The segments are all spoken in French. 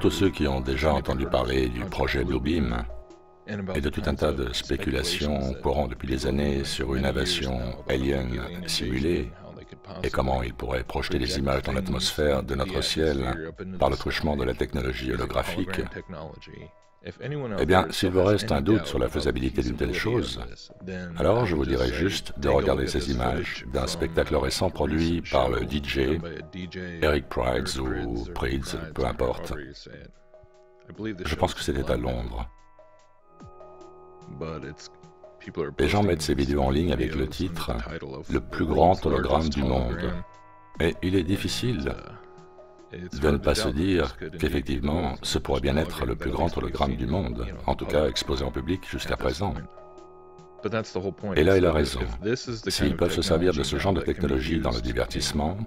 tous ceux qui ont déjà entendu parler du projet Bluebeam et de tout un tas de spéculations courant depuis des années sur une invasion alien simulée et comment ils pourraient projeter des images dans l'atmosphère de notre ciel par le truchement de la technologie holographique. Eh bien, s'il vous reste un doute sur la faisabilité d'une telle chose, alors je vous dirais juste de regarder ces images d'un spectacle récent produit par le DJ, Eric Prydz ou Prydz, peu importe. Je pense que c'était à Londres. Les gens mettent ces vidéos en ligne avec le titre « Le plus grand hologramme du monde ». Et il est difficile de ne pas se dire qu'effectivement, ce pourrait bien être le plus grand hologramme du monde, en tout cas exposé en public jusqu'à présent. Et là, il a raison. S'ils peuvent se servir de ce genre de technologie dans le divertissement,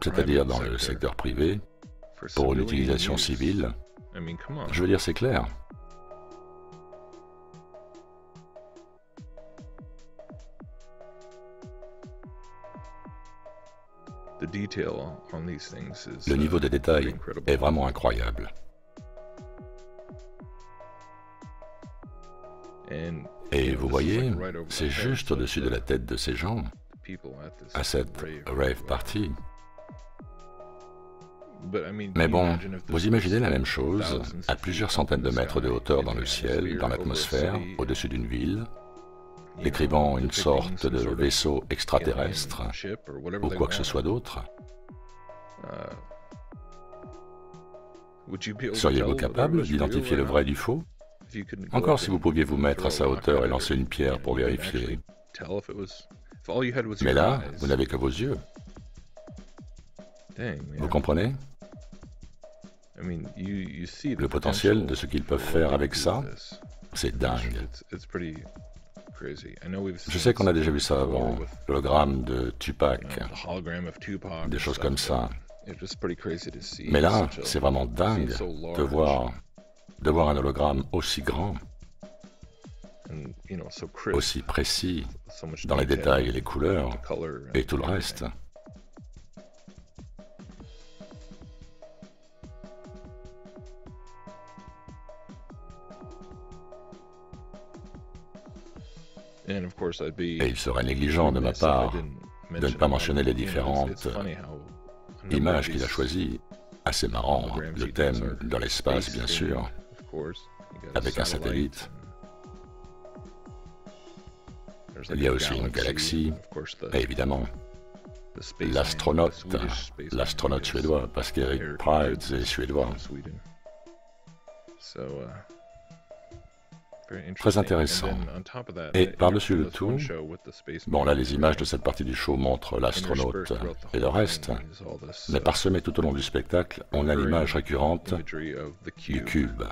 c'est-à-dire dans le secteur privé, pour une utilisation civile, je veux dire, c'est clair. Le niveau de détail est vraiment incroyable. Et vous voyez, c'est juste au-dessus de la tête de ces gens, à cette rave party. Mais bon, vous imaginez la même chose à plusieurs centaines de mètres de hauteur dans le ciel, dans l'atmosphère, au-dessus d'une ville, décrivant une sorte de vaisseau extraterrestre, ou quoi que ce soit d'autre. Seriez-vous capable d'identifier le vrai du faux? Encore si vous pouviez vous mettre à sa hauteur et lancer une pierre pour vérifier. Mais là, vous n'avez que vos yeux. Vous comprenez? Le potentiel de ce qu'ils peuvent faire avec ça, c'est dingue. Je sais qu'on a déjà vu ça avant, l'hologramme de Tupac, des choses comme ça. Mais là, c'est vraiment dingue de voir un hologramme aussi grand, aussi précis dans les détails et les couleurs et tout le reste. Et il serait négligent de ma part de ne pas mentionner les différentes images qu'il a choisies. Assez marrant, le thème dans l'espace, bien sûr, avec un satellite. Il y a aussi une galaxie, et évidemment, l'astronaute suédois, parce qu'Eric Prydz est suédois. Très intéressant. Et par-dessus le tout, bon là les images de cette partie du show montrent l'astronaute et le reste, mais parsemé tout au long du spectacle, on a l'image récurrente du cube.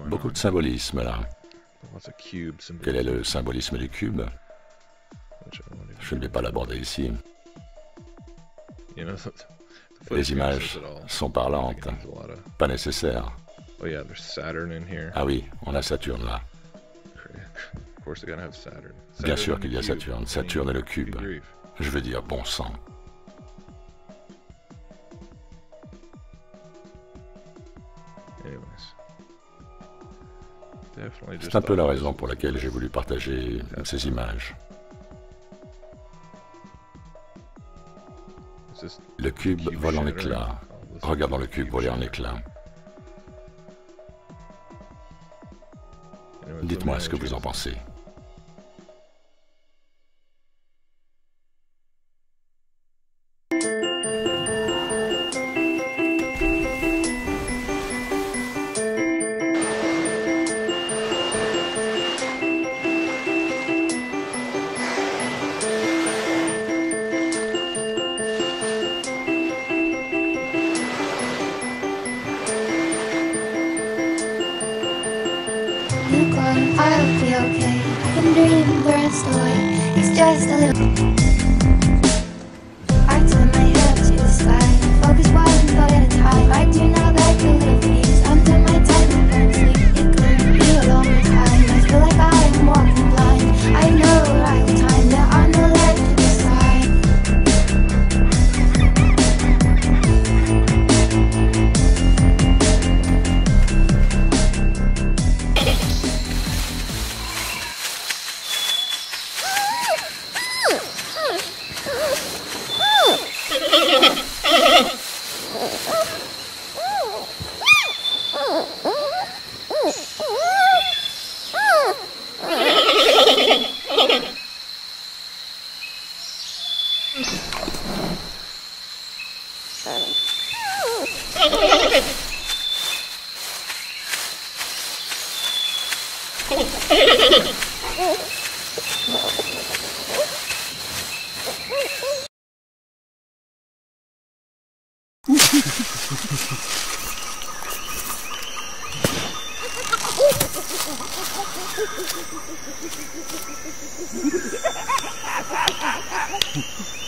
Beaucoup de symbolisme là. Quel est le symbolisme du cube? Je ne vais pas l'aborder ici. Les images sont parlantes, pas nécessaire. Ah oui, on a Saturne là. Bien sûr qu'il y a Saturne. Saturne est le cube. Je veux dire, bon sang. C'est un peu la raison pour laquelle j'ai voulu partager ces images. Le cube vole en éclats. Regardons le cube voler en éclats. Dites-moi ce que vous en pensez. I'll be okay. I can dream the rest away. It's just a little. I turn my head to the side. Focus one thought at a time. I do not like the little things. Under my time, I can't sleep. It could be a long time. I feel like I am walking blind. I Mm-hmm.